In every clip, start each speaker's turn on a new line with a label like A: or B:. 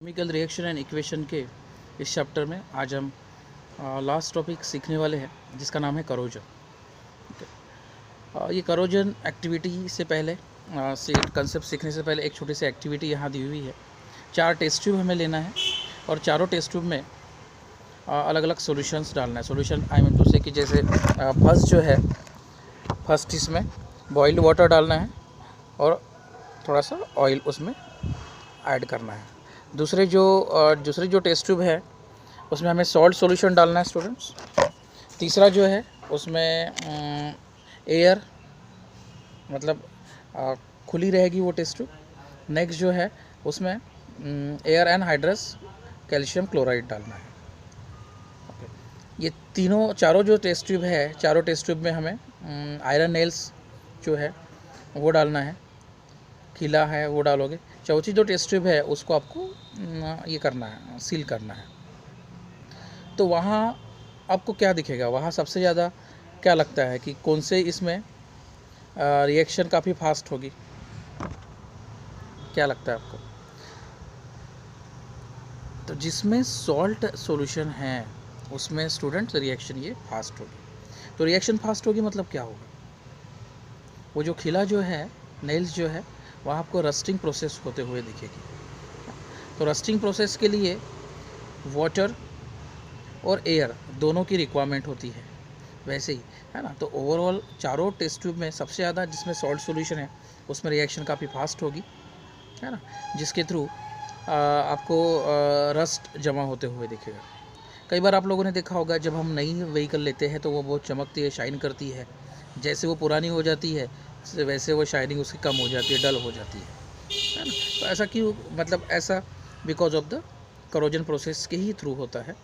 A: Chemical reaction and equation के इस chapter में आज हम लास्ट टॉपिक सीखने वाले हैं जिसका नाम है करोजन। ये करोजन एक्टिविटी से पहले कंसेप्ट सीखने से पहले एक छोटी सी एक्टिविटी यहाँ दी हुई है। 4 टेस्ट ट्यूब हमें लेना है और चारों टेस्ट ट्यूब में अलग अलग सॉल्यूशंस डालना है। सॉल्यूशन आई मीन टू से कि जैसे फर्स्ट इसमें बॉइल्ड वाटर डालना है और थोड़ा सा ऑयल उसमें ऐड करना है। दूसरी जो टेस्ट ट्यूब है उसमें हमें सॉल्ट सॉल्यूशन डालना है स्टूडेंट्स। तीसरा जो है उसमें एयर मतलब खुली रहेगी वो टेस्ट ट्यूब। नेक्स्ट जो है उसमें anhydrous calcium chloride डालना है। ये चारों जो टेस्ट ट्यूब है, चारों टेस्ट ट्यूब में हमें आयरन नेल्स जो है वो डालना है, खिला है वो डालोगे। चौथी जो टेस्ट ट्यूब है उसको आपको ये करना है, सील करना है। तो वहाँ आपको क्या दिखेगा, वहाँ सबसे ज़्यादा क्या लगता है कि कौन से इसमें रिएक्शन काफ़ी फास्ट होगी, क्या लगता है आपको? तो जिसमें सॉल्ट सॉल्यूशन है उसमें स्टूडेंट्स रिएक्शन ये फास्ट होगी। तो रिएक्शन फास्ट होगी मतलब क्या होगा, वो जो खिला जो है, नेल्स जो है, वहाँ आपको रस्टिंग प्रोसेस होते हुए दिखेगी। तो रस्टिंग प्रोसेस के लिए वाटर और एयर दोनों की रिक्वायरमेंट होती है, वैसे ही है ना। तो ओवरऑल चारों टेस्ट ट्यूब में सबसे ज़्यादा जिसमें सॉल्ट सॉल्यूशन है उसमें रिएक्शन काफ़ी फास्ट होगी, है ना, जिसके थ्रू आपको रस्ट जमा होते हुए दिखेगा। कई बार आप लोगों ने देखा होगा जब हम नई व्हीकल लेते हैं तो वो बहुत चमकती है, शाइन करती है। जैसे वो पुरानी हो जाती है वैसे वो शाइनिंग उसकी कम हो जाती है, डल हो जाती है ना। तो ऐसा क्यों, मतलब ऐसा because of the corrosion process के ही थ्रू होता है।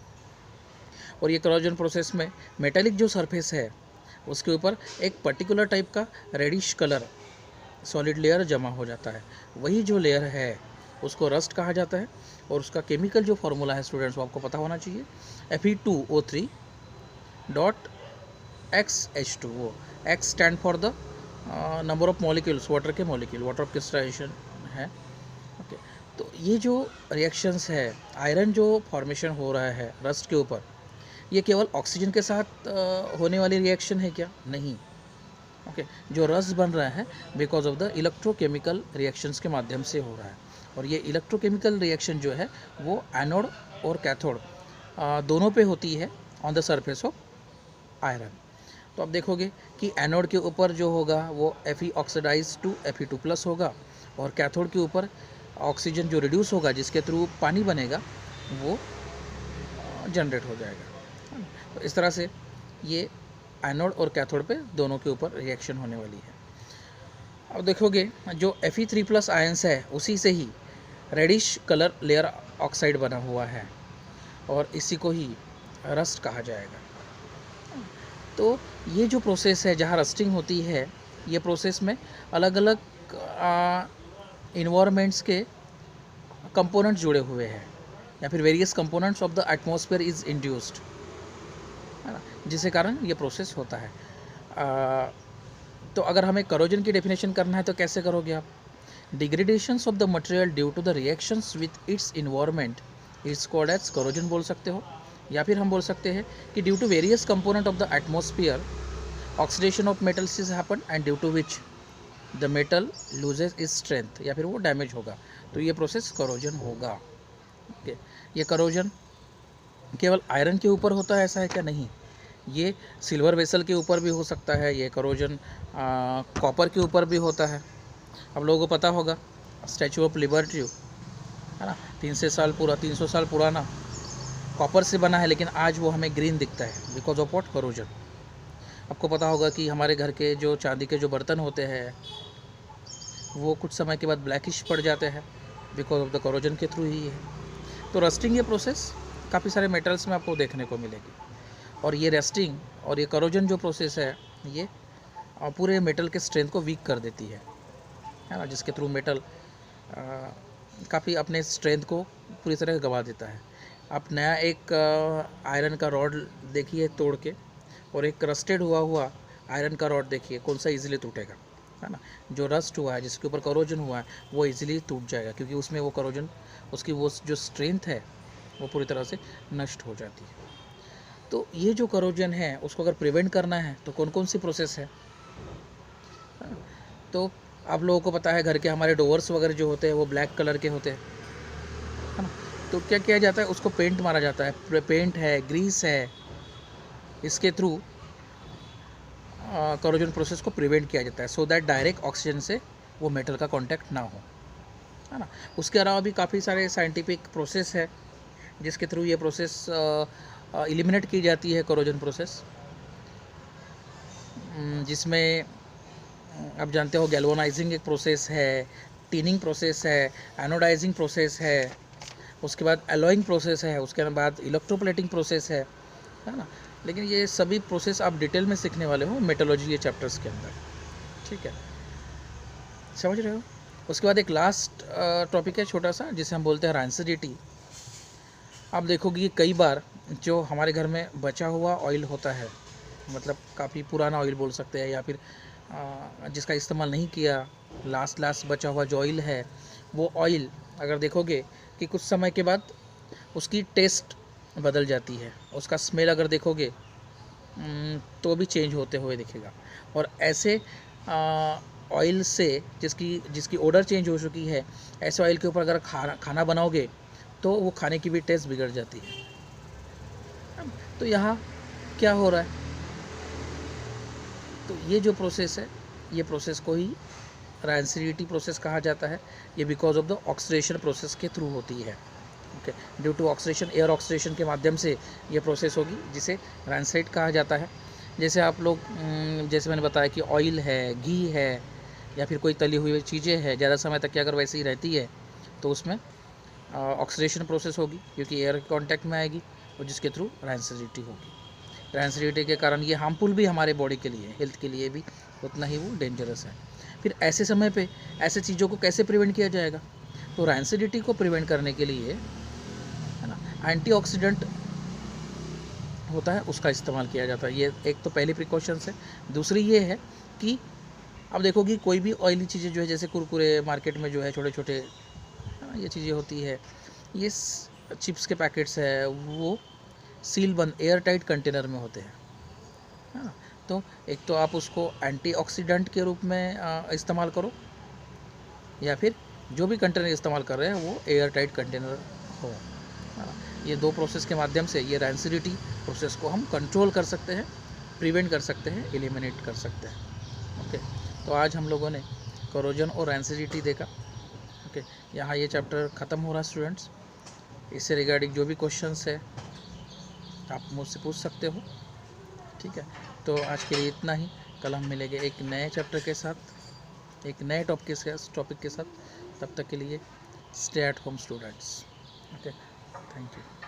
A: और ये करोजन प्रोसेस में मेटालिक जो सरफेस है उसके ऊपर एक पर्टिकुलर टाइप का रेडिश कलर सॉलिड लेयर जमा हो जाता है। वही जो लेयर है उसको रस्ट कहा जाता है और उसका केमिकल जो फार्मूला है स्टूडेंट्स वो आपको पता होना चाहिए, Fe2O3 डॉट XH2। वो X stand for the number of molecules, water के मॉलिक्यूल, वाटर ऑफ क्रिस्टलाइजेशन है। ओके, तो ये जो रिएक्शंस है, आयरन जो फॉर्मेशन हो रहा है रस्ट के ऊपर, ये केवल ऑक्सीजन के साथ होने वाली रिएक्शन है क्या? नहीं। ओके, जो रस्ट बन रहा है because of the electrochemical reactions के माध्यम से हो रहा है। और ये इलेक्ट्रोकेमिकल रिएक्शन जो है वो एनोड और कैथोड दोनों पे होती है on the surface of iron. तो आप देखोगे कि एनोड के ऊपर जो होगा वो Fe ऑक्सीडाइज टू Fe2+ होगा और कैथोड के ऊपर ऑक्सीजन जो रिड्यूस होगा जिसके थ्रू पानी बनेगा वो जनरेट हो जाएगा। तो इस तरह से ये एनोड और कैथोड पे दोनों के ऊपर रिएक्शन होने वाली है। अब देखोगे जो Fe3+ आयंस है उसी से ही रेडिश कलर लेयर ऑक्साइड बना हुआ है और इसी को ही रस्ट कहा जाएगा। तो ये जो प्रोसेस है जहाँ रस्टिंग होती है, ये प्रोसेस में अलग अलग इन्वायरमेंट्स के कंपोनेंट्स जुड़े हुए हैं या फिर various components of the atmosphere is induced, है ना, जिसके कारण ये प्रोसेस होता है। तो अगर हमें करोजन की डेफिनेशन करना है तो कैसे करोगे आप? Degradations of the material due to the reactions with its environment is called as corrosion बोल सकते हो, या फिर हम बोल सकते हैं कि due to various component of the atmosphere oxidation of metals is happen and due to which the metal loses is strength, या फिर वो डैमेज होगा, तो ये प्रोसेस करोजन होगा। ओके, ये करोजन केवल आयरन के ऊपर होता है ऐसा है क्या? नहीं, ये सिल्वर वेसल के ऊपर भी हो सकता है, ये करोजन कॉपर के ऊपर भी होता है। आप लोगों को पता होगा स्टैचू ऑफ लिबर्टी, है ना, 300 साल पुराना कॉपर से बना है, लेकिन आज वो हमें ग्रीन दिखता है बिकॉज ऑफ व्हाट? करोजन। आपको पता होगा कि हमारे घर के जो चांदी के जो बर्तन होते हैं वो कुछ समय के बाद ब्लैकिश पड़ जाते हैं बिकॉज ऑफ द करोजन के थ्रू ही है। तो रस्टिंग ये प्रोसेस काफ़ी सारे मेटल्स में आपको देखने को मिलेगी और ये रस्टिंग और ये करोजन जो प्रोसेस है ये पूरे मेटल के स्ट्रेंथ को वीक कर देती है ना, जिसके थ्रू मेटल काफ़ी अपने स्ट्रेंथ को पूरी तरह गंवा देता है। आप नया एक आयरन का रॉड देखिए तोड़ के और एक रस्टेड हुआ आयरन का रॉड देखिए, कौन सा इजीली टूटेगा? है ना। जो रस्ट हुआ है, जिसके ऊपर करोजन हुआ है, वो इजीली टूट जाएगा, क्योंकि उसमें वो करोजन, उसकी वो जो स्ट्रेंथ है वो पूरी तरह से नष्ट हो जाती है। तो ये जो करोजन है उसको अगर प्रिवेंट करना है तो कौन कौन सी प्रोसेस है? तो आप लोगों को पता है घर के हमारे डोर्स वगैरह जो होते हैं वो ब्लैक कलर के होते हैं, है ना। तो क्या किया जाता है, उसको पेंट मारा जाता है, पेंट है, ग्रीस है, इसके थ्रू करोजन प्रोसेस को प्रिवेंट किया जाता है, सो दैट डायरेक्ट ऑक्सीजन से वो मेटल का कांटेक्ट ना हो, है ना। उसके अलावा भी काफ़ी सारे साइंटिफिक प्रोसेस है जिसके थ्रू ये प्रोसेस एलिमिनेट की जाती है, करोजन प्रोसेस, जिसमें आप जानते हो गैल्वेनाइजिंग एक प्रोसेस है, टीनिंग प्रोसेस है, एनोडाइजिंग प्रोसेस है, उसके बाद एलॉइंग प्रोसेस है, उसके बाद इलेक्ट्रोप्लेटिंग प्रोसेस है ना। लेकिन ये सभी प्रोसेस आप डिटेल में सीखने वाले हो मेटलर्जी ये चैप्टर्स के अंदर, ठीक है, समझ रहे हो। उसके बाद एक लास्ट टॉपिक है छोटा सा, जिसे हम बोलते हैं रैंसिडिटी। आप देखोगे कि कई बार जो हमारे घर में बचा हुआ ऑयल होता है, मतलब काफ़ी पुराना ऑयल बोल सकते हैं, या फिर जिसका इस्तेमाल नहीं किया, लास्ट बचा हुआ जो ऑयल है, वो ऑयल अगर देखोगे कि कुछ समय के बाद उसकी टेस्ट बदल जाती है, उसका स्मेल अगर देखोगे तो भी चेंज होते हुए दिखेगा। और ऐसे ऑयल से जिसकी ऑर्डर चेंज हो चुकी है, ऐसे ऑयल के ऊपर अगर खाना बनाओगे तो वो खाने की भी टेस्ट बिगड़ जाती है। तो यहाँ क्या हो रहा है, तो ये जो प्रोसेस है, ये प्रोसेस को ही रैंसिडिटी प्रोसेस कहा जाता है। ये because of the oxidation process के थ्रू होती है, okay. Due to oxidation, air oxidation के माध्यम से ये प्रोसेस होगी, जिसे रैंसिड कहा जाता है। जैसे आप लोग जैसे मैंने बताया कि ऑयल है, घी है, या फिर कोई तली हुई चीज़ें हैं, ज़्यादा समय तक की अगर वैसे ही रहती है तो उसमें ऑक्सीडेशन प्रोसेस होगी, क्योंकि एयर के कांटेक्ट में आएगी, और जिसके थ्रू रैंसिडिटी होगी। रैंसिडिटी के कारण ये हार्मफुल भी हमारे बॉडी के लिए, हेल्थ के लिए भी उतना ही वो डेंजरस है। फिर ऐसे समय पे ऐसे चीज़ों को कैसे प्रिवेंट किया जाएगा? तो रैंसिडिटी को प्रिवेंट करने के लिए, है ना, एंटीऑक्सीडेंट होता है, उसका इस्तेमाल किया जाता है। ये एक तो पहली प्रिकॉशंस है। दूसरी ये है कि अब देखो कि कोई भी ऑयली चीज़ें जो है, जैसे कुरकुरे मार्केट में जो है छोटे छोटे, ये चीज़ें होती है, ये चिप्स के पैकेट्स है, वो सील बंद एयर टाइट कंटेनर में होते हैं, है ना। तो एक तो आप उसको एंटीऑक्सीडेंट के रूप में इस्तेमाल करो, या फिर जो भी कंटेनर इस्तेमाल कर रहे हैं वो एयर टाइट कंटेनर हो, है ना। ये दो प्रोसेस के माध्यम से ये रैंसिडिटी प्रोसेस को हम कंट्रोल कर सकते हैं, प्रिवेंट कर सकते हैं, एलिमिनेट कर सकते हैं, ओके। तो आज हम लोगों ने करोजन और रैंसिडिटी देखा, ओके। यहाँ ये चैप्टर ख़त्म हो रहा है स्टूडेंट्स। इससे रिगार्डिंग जो भी क्वेश्चंस है आप मुझसे पूछ सकते हो, ठीक है। तो आज के लिए इतना ही। कल हम मिलेंगे एक नए चैप्टर के साथ, एक नए टॉपिक के साथ। तब तक के लिए stay at home students, okay, thank you.